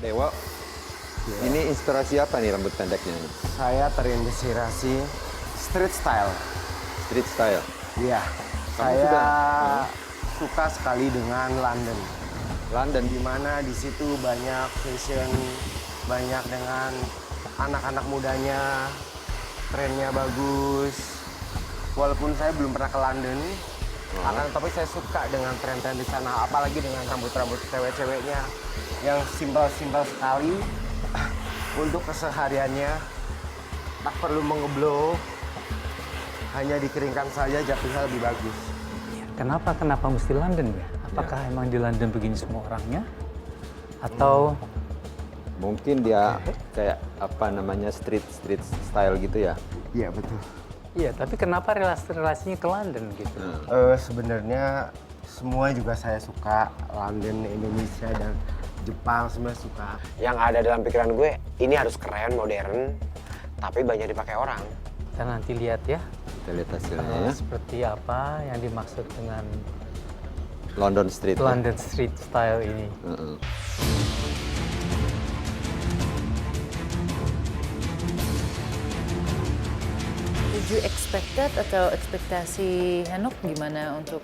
Dewa, ini inspirasi apa nih rambut pendeknya ini? Saya terinspirasi street style. Street style. Iya, Kamu saya sudah- suka sekali dengan London. London. Di mana di situ banyak fashion, banyak dengan anak-anak mudanya, trennya bagus. Walaupun saya belum pernah ke London, akan tetapi saya suka dengan tren-tren di sana, apalagi dengan rambut-rambut cewek-ceweknya yang simpel-simpel sekali untuk kesehariannya. Tak perlu mengeblow, hanya dikeringkan saja jatuhnya lebih bagus. Kenapa mesti London ya? Apakah emang di London begini semua orangnya? Atau Mungkin dia kayak apa namanya street style gitu ya? Iya betul. iya, tapi kenapa relasinya ke London gitu? Sebenarnya semua juga saya suka, London, Indonesia, dan Jepang semua suka. Yang ada dalam pikiran gue, ini harus keren, modern, tapi banyak dipakai orang. Kita nanti lihat ya, Kita lihat hasilnya ya. seperti apa yang dimaksud dengan London Street. ya? London Street Style ini. Heeh. Did you expected atau ekspektasi Henok gimana untuk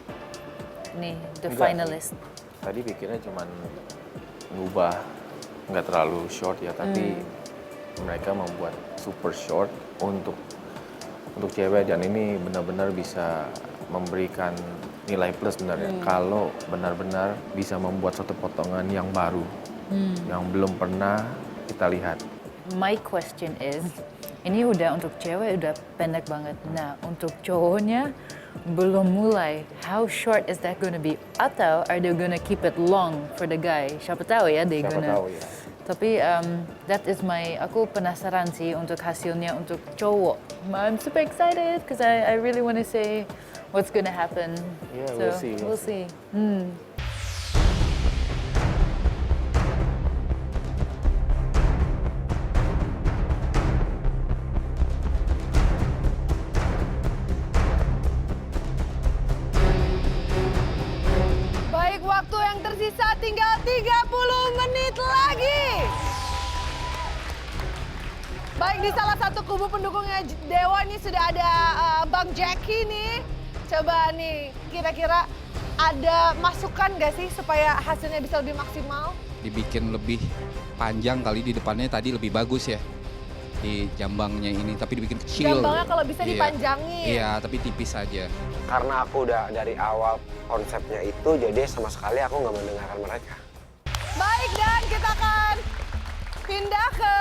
nih the Enggak. finalist? Tadi pikirnya cuman ngubah nggak terlalu short ya, tapi mereka membuat super short untuk cewek, dan ini benar-benar bisa memberikan nilai plus sebenarnya kalau benar-benar bisa membuat satu potongan yang baru yang belum pernah kita lihat. My question is, ini udah untuk cewek udah pendek banget. Nah, untuk cowoknya belum mulai. How short is that gonna be? Atau are they gonna keep it long for the guy? Siapa tahu ya, they Siapa gonna. tahu ya. Tapi that is aku penasaran sih untuk hasilnya untuk cowok. I'm super excited because I really want to say what's gonna happen. Yeah, So, we'll see. We'll see. Baik, waktu yang tersisa tinggal 30 menit lagi. Baik, di salah satu kubu pendukungnya Dewa ini sudah ada Bang Jackie nih. Coba nih, kira-kira ada masukan nggak sih supaya hasilnya bisa lebih maksimal? Dibikin lebih panjang kali, di depannya tadi lebih bagus ya. Di jambangnya ini, tapi dibikin kecil. Jambangnya kalau bisa Iya. dipanjangin. Iya, tapi tipis saja. Karena aku udah dari awal konsepnya itu, jadi sama sekali aku nggak mendengarkan mereka. Baik, dan kita akan pindah ke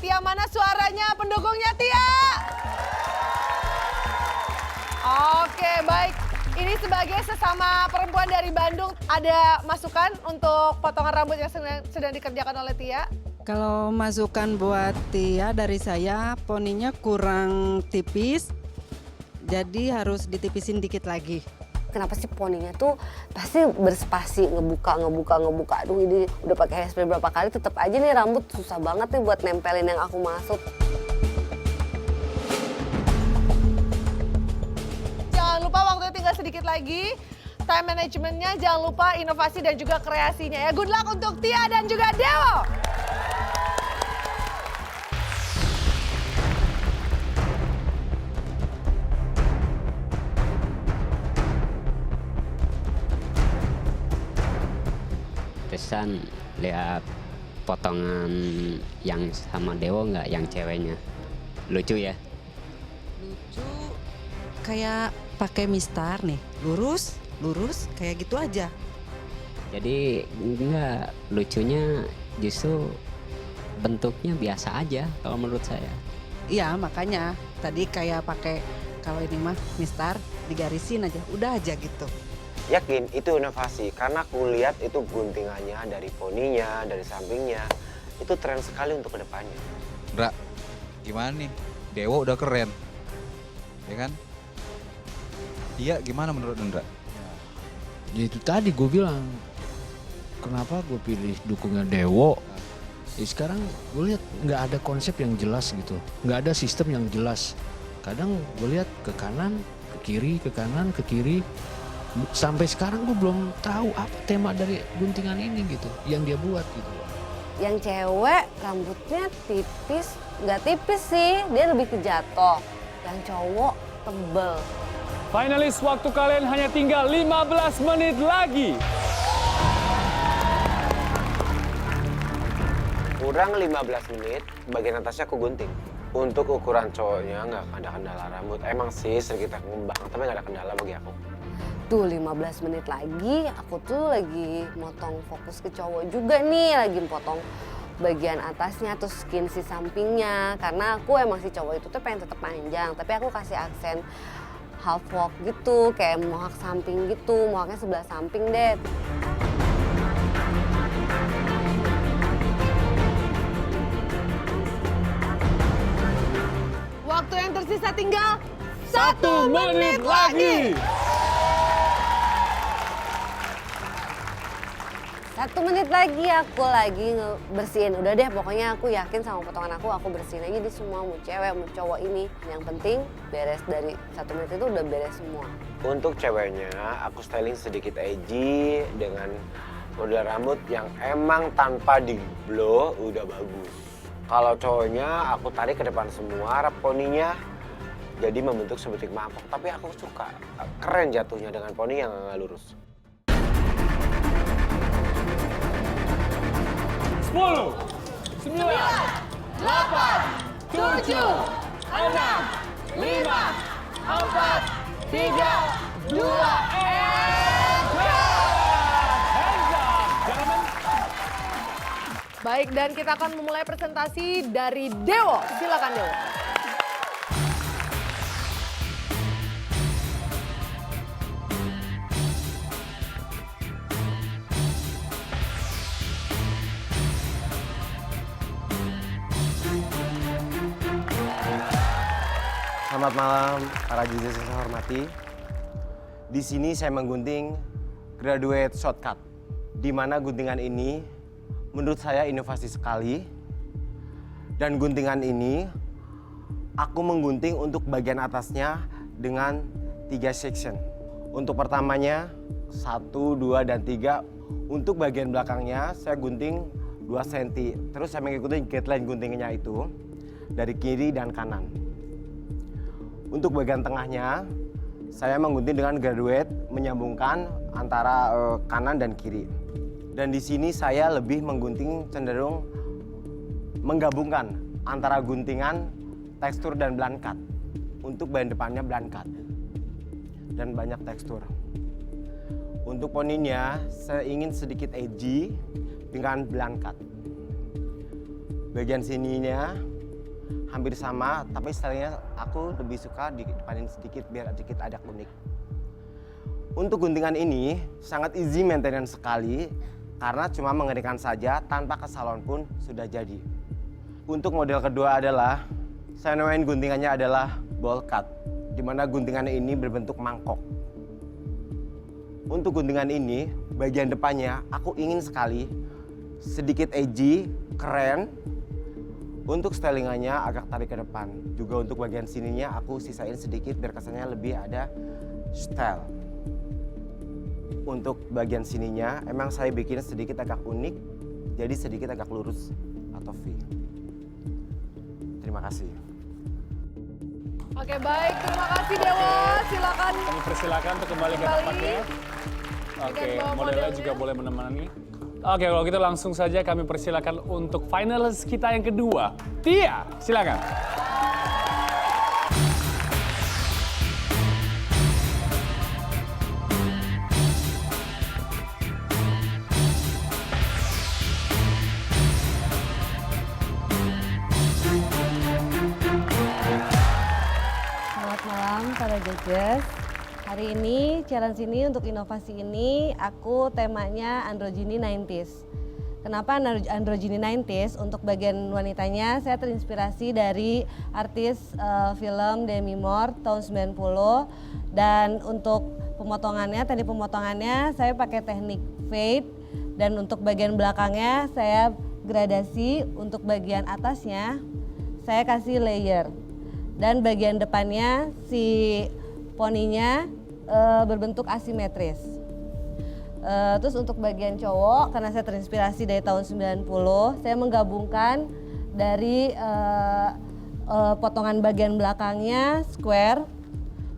Tia. Mana suaranya pendukungnya Tia? Oke, baik. Ini sebagai sesama perempuan dari Bandung, ada masukan untuk potongan rambut yang sedang dikerjakan oleh Tia? Kalau masukan buat Tia dari saya, poninya kurang tipis, jadi harus ditipisin dikit lagi. Kenapa sih poninya tuh pasti berspasi, ngebuka. Aduh, ini udah pakai hairspray berapa kali, tetap aja nih rambut susah banget nih buat nempelin yang aku maksud. Jangan lupa waktunya tinggal sedikit lagi. Time managementnya jangan lupa, inovasi dan juga kreasinya ya. Good luck untuk Tia dan juga Dewo. Pesan lihat potongan yang sama Dewo nggak, yang ceweknya lucu ya. Lucu, kayak pakai mistar nih, lurus kayak gitu aja. Jadi nggak, lucunya justru bentuknya biasa aja kalau menurut saya. Iya, makanya tadi kayak pakai, kalau ini mah mistar digarisin aja, udah aja gitu. Yakin itu inovasi, karena aku lihat itu guntingannya dari poninya, dari sampingnya. Itu tren sekali untuk kedepannya. Ndra, gimana nih? Dewo udah keren, ya kan? Dia gimana menurut Ndra? Ya itu tadi gue bilang, kenapa gue pilih dukungnya Dewo. Ya sekarang gue lihat nggak ada konsep yang jelas gitu, nggak ada sistem yang jelas. Kadang gue lihat ke kanan, ke kiri, ke kanan, ke kiri. Sampai sekarang gue belum tahu apa tema dari guntingan ini gitu, yang dia buat gitu. Yang cewek rambutnya tipis, nggak tipis sih, dia lebih ke jatuh. Yang cowok tebel. Finalis, waktu kalian hanya tinggal 15 menit lagi. Kurang 15 menit, bagian atasnya aku gunting. Untuk ukuran cowoknya nggak ada kendala rambut. Emang sih sedikit ngembang, tapi nggak ada kendala bagi aku. Tuh 15 menit lagi, aku tuh lagi motong fokus ke cowok juga nih. Lagi potong bagian atasnya, terus skin si sampingnya. Karena aku emang si cowok itu tuh pengen tetap panjang, tapi aku kasih aksen half walk gitu, kayak mohak samping gitu, mohaknya sebelah samping deh. Waktu yang tersisa tinggal 1 menit lagi. 1 menit lagi aku lagi bersihin. Udah deh, pokoknya aku yakin sama potongan aku bersihin aja di semua, mau cewek mau cowok ini. Yang penting beres dari 1 menit itu udah beres semua. Untuk ceweknya, aku styling sedikit edgy dengan model rambut yang emang tanpa di blow udah bagus. Kalau cowoknya, aku tarik ke depan semua poninya, jadi membentuk sebutik mangkok. Tapi aku suka, keren jatuhnya dengan poni yang nggak lurus. 10, 9, 8, 7, 6, 5, 4, 3, 2, Baik, dan kita akan memulai presentasi dari Dewo. Silakan Dewo. Selamat malam para judges yang saya hormati. Di sini saya menggunting graduate shortcut, di mana guntingan ini menurut saya inovasi sekali. Dan guntingan ini aku menggunting untuk bagian atasnya dengan 3 section. Untuk pertamanya 1, 2, dan 3. Untuk bagian belakangnya saya gunting 2 cm. Terus saya mengikuti guideline guntingnya itu dari kiri dan kanan. Untuk bagian tengahnya, saya menggunting dengan graduate menyambungkan antara kanan dan kiri. Dan di sini saya lebih menggunting cenderung menggabungkan antara guntingan, tekstur, dan blunt cut. Untuk bagian depannya blunt cut dan banyak tekstur. Untuk poninya, saya ingin sedikit edgy dengan blunt cut. Bagian sininya hampir sama, tapi stylenya aku lebih suka didepanin sedikit biar sedikit ada unik. Untuk guntingan ini sangat easy maintenance sekali karena cuma mengeringkan saja tanpa ke salon pun sudah jadi. Untuk model kedua adalah saya namain guntingannya adalah bowl cut, di mana guntingan ini berbentuk mangkok. Untuk guntingan ini bagian depannya aku ingin sekali sedikit edgy, keren. Untuk stylingannya agak tarik ke depan. Juga untuk bagian sininya aku sisain sedikit biar kesannya lebih ada style. Untuk bagian sininya emang saya bikin sedikit agak unik, jadi sedikit agak lurus atau V. Terima kasih. Oke, baik, terima kasih Dewo. Silakan. Kami persilakan untuk kembali ke tempatnya. Oke, modelnya juga boleh menemani. Oke, kalau gitu langsung saja kami persilakan untuk finalis kita yang kedua. Tia, silakan. Selamat malam para judges. Hari ini challenge ini untuk inovasi ini aku temanya androgyny 90s. Kenapa androgyny 90s? Untuk bagian wanitanya saya terinspirasi dari artis film Demi Moore tahun 90. Dan untuk pemotongannya, teknik pemotongannya saya pakai teknik fade. Dan untuk bagian belakangnya saya gradasi. Untuk bagian atasnya saya kasih layer. Dan bagian depannya si poninya berbentuk asimetris. Terus untuk bagian cowok, karena saya terinspirasi dari tahun 90, saya menggabungkan dari potongan bagian belakangnya square,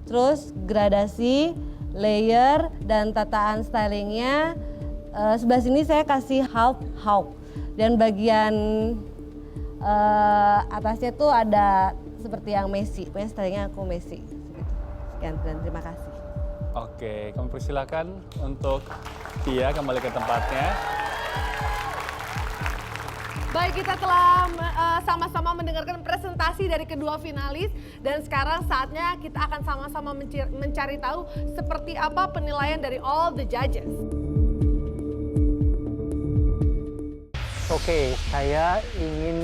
terus gradasi, layer, dan tataan stylingnya. Sebelah sini saya kasih half. Dan bagian atasnya tuh ada seperti yang Messi, pokoknya stylingnya aku Messi. Sekian dan terima kasih. Oke, kami persilakan untuk Tia kembali ke tempatnya. Baik, kita telah sama-sama mendengarkan presentasi dari kedua finalis dan sekarang saatnya kita akan sama-sama mencari tahu seperti apa penilaian dari all the judges. Oke, saya ingin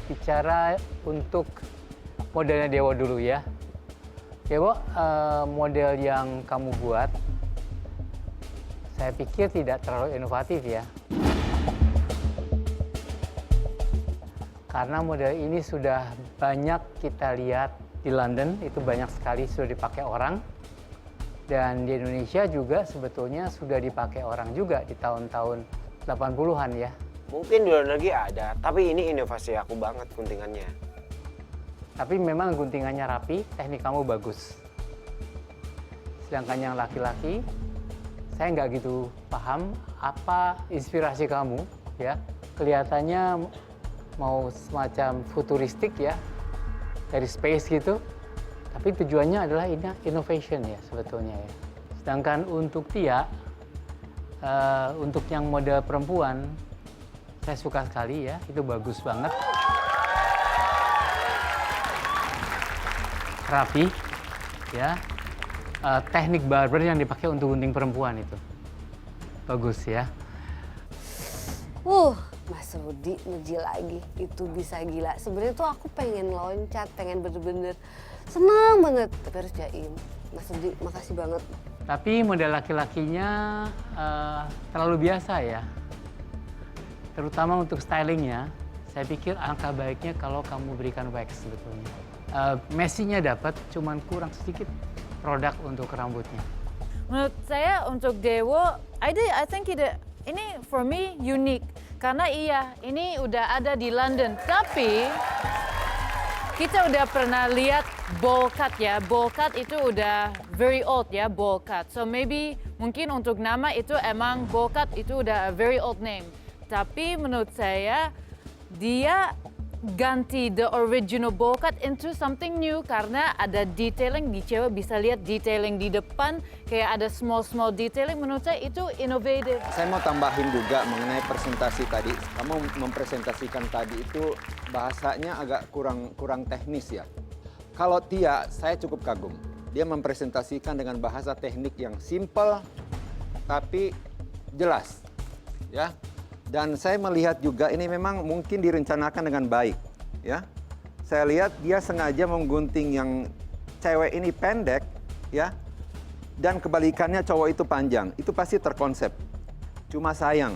bicara untuk modelnya Dewo dulu ya. Dewo, model yang kamu buat, saya pikir tidak terlalu inovatif ya. Karena model ini sudah banyak kita lihat di London, itu banyak sekali sudah dipakai orang. Dan di Indonesia juga sebetulnya sudah dipakai orang juga di tahun-tahun 80-an ya. Mungkin di luar negeri ada, tapi ini inovasi aku banget guntingannya. Tapi memang guntingannya rapi, teknik kamu bagus. Sedangkan yang laki-laki, saya nggak gitu paham apa inspirasi kamu ya. Kelihatannya mau semacam futuristik ya, dari space gitu. Tapi tujuannya adalah innovation ya sebetulnya ya. Sedangkan untuk Tia, untuk yang model perempuan, saya suka sekali ya, itu bagus banget. Rapi, ya. Teknik barber yang dipakai untuk gunting perempuan itu. Bagus ya. Mas Rudi ngeji lagi, itu bisa gila. Sebenarnya tuh aku pengen loncat, pengen bener-bener senang banget, tapi harus jaim. Mas Rudi, makasih banget. Tapi model laki-lakinya terlalu biasa ya. Terutama untuk stylingnya, saya pikir angka baiknya kalau kamu berikan wax sebetulnya. Messinya dapat, cuman kurang sedikit produk untuk rambutnya. Menurut saya untuk Dewo, I think ini for me unique. Karena iya, ini udah ada di London. Tapi kita udah pernah lihat bowl cut ya. Bowl cut itu udah very old ya, bowl cut. So maybe mungkin untuk nama itu emang bowl cut itu udah a very old name. Tapi menurut saya dia ganti the original bowl cut into something new karena ada detailing, di cewek bisa lihat detailing di depan, kayak ada small detailing. Menurut saya itu inovatif. Saya mau tambahin juga mengenai presentasi tadi. Kamu mempresentasikan tadi itu bahasanya agak kurang teknis ya. Kalau Tia, saya cukup kagum. Dia mempresentasikan dengan bahasa teknik yang simple tapi jelas, ya. Dan saya melihat juga ini memang mungkin direncanakan dengan baik, ya. Saya lihat dia sengaja menggunting yang cewek ini pendek, ya. Dan kebalikannya cowok itu panjang. Itu pasti terkonsep. Cuma sayang,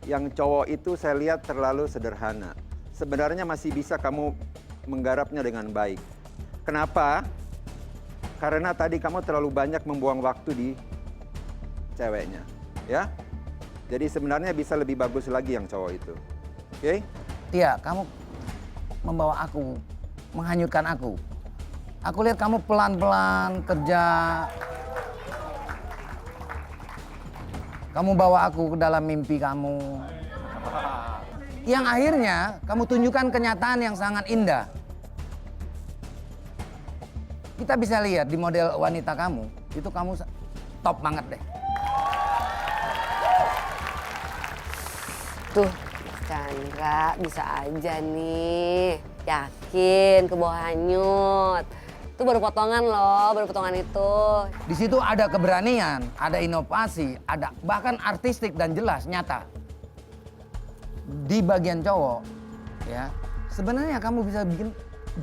yang cowok itu saya lihat terlalu sederhana. Sebenarnya masih bisa kamu menggarapnya dengan baik. Kenapa? Karena tadi kamu terlalu banyak membuang waktu di ceweknya, ya. Jadi sebenarnya bisa lebih bagus lagi yang cowok itu. Oke? Tia, kamu membawa aku, menghanyutkan aku. Aku lihat kamu pelan-pelan kerja. Kamu bawa aku ke dalam mimpi kamu. Yang akhirnya kamu tunjukkan kenyataan yang sangat indah. Kita bisa lihat di model wanita kamu, itu kamu top banget deh. Tuh, Mas Chandra bisa aja nih. Yakin ke bawah hanyut. Itu baru potongan loh, baru potongan itu. Di situ ada keberanian, ada inovasi, ada bahkan artistik dan jelas, nyata. Di bagian cowok, ya sebenarnya kamu bisa bikin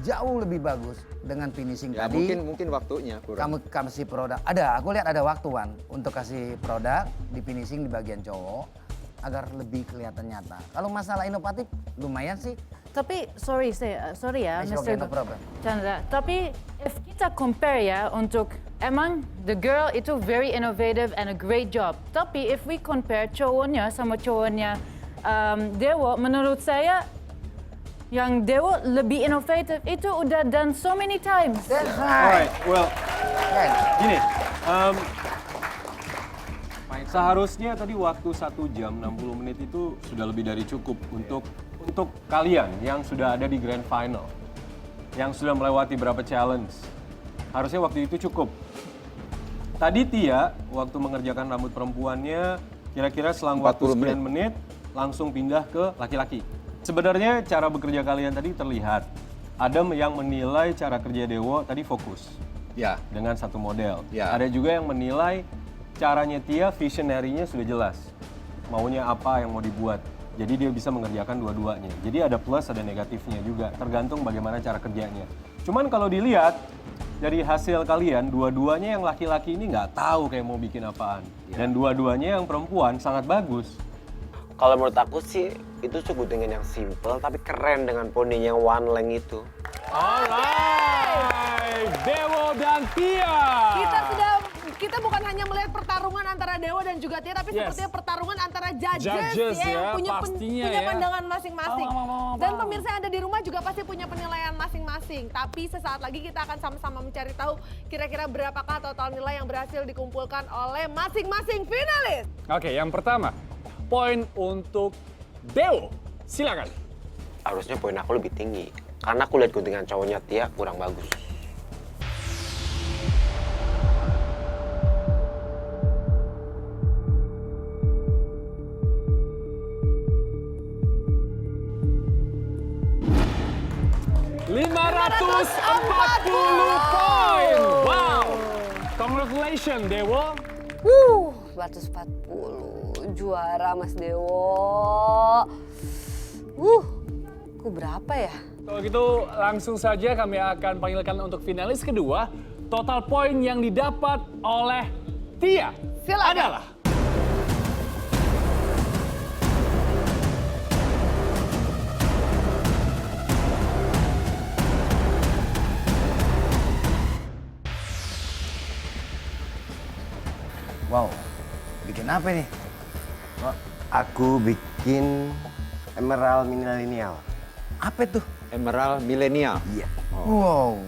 jauh lebih bagus dengan finishing Ya, tadi. mungkin waktunya kurang. Kamu kasih produk, aku lihat ada waktuan untuk kasih produk di finishing di bagian cowok agar lebih kelihatan nyata. Kalau masalah inovatif lumayan sih. Tapi sorry ya, It's Mr. okay, no problem. Chandra. Tapi if kita compare ya untuk emang the girl itu very innovative and a great job. Tapi if we compare cowoknya sama cowoknya Dewo, menurut saya yang Dewo lebih inovatif itu udah done so many times. Alright, well, gini, seharusnya tadi waktu 1 jam 60 menit itu sudah lebih dari cukup untuk kalian yang sudah ada di grand final, yang sudah melewati berapa challenge. Harusnya waktu itu cukup. Tadi Tia, waktu mengerjakan rambut perempuannya, kira-kira selang waktu 9 menit, langsung pindah ke laki-laki. Sebenarnya cara bekerja kalian tadi terlihat. Ada yang menilai cara kerja Dewo tadi fokus. Ya. Dengan satu model. Ya. Ada juga yang menilai caranya Tia, visionary-nya sudah jelas. Maunya apa yang mau dibuat. Jadi dia bisa mengerjakan dua-duanya. Jadi ada plus, ada negatifnya juga. Tergantung bagaimana cara kerjanya. Cuman kalau dilihat, dari hasil kalian, dua-duanya yang laki-laki ini nggak tahu kayak mau bikin apaan. Dan dua-duanya yang perempuan sangat bagus. Kalau menurut aku sih, itu cukup dengan yang simple tapi keren dengan poninya one length itu. Alright, Dewo dan Tia. Kita bukan hanya melihat pertarungan antara Dewo dan juga Tia, tapi sepertinya pertarungan antara judges yang punya pandangan masing-masing. Dan pemirsa yang ada di rumah juga pasti punya penilaian masing-masing. Tapi sesaat lagi kita akan sama-sama mencari tahu kira-kira berapakah total nilai yang berhasil dikumpulkan oleh masing-masing finalis. Oke, yang pertama, poin untuk Dewo. Silakan. Harusnya poin aku lebih tinggi. Karena aku lihat guntingan cowoknya Tia kurang bagus. poin. Wow. Congratulations, Dewo. 140. Juara Mas Dewo. Ku berapa ya? Kalau gitu langsung saja kami akan panggilkan untuk finalis kedua. Total poin yang didapat oleh Tia adalah Wow, bikin apa nih? Aku bikin emerald millennial. Apa tuh? Emerald millennial? Iya. Wow.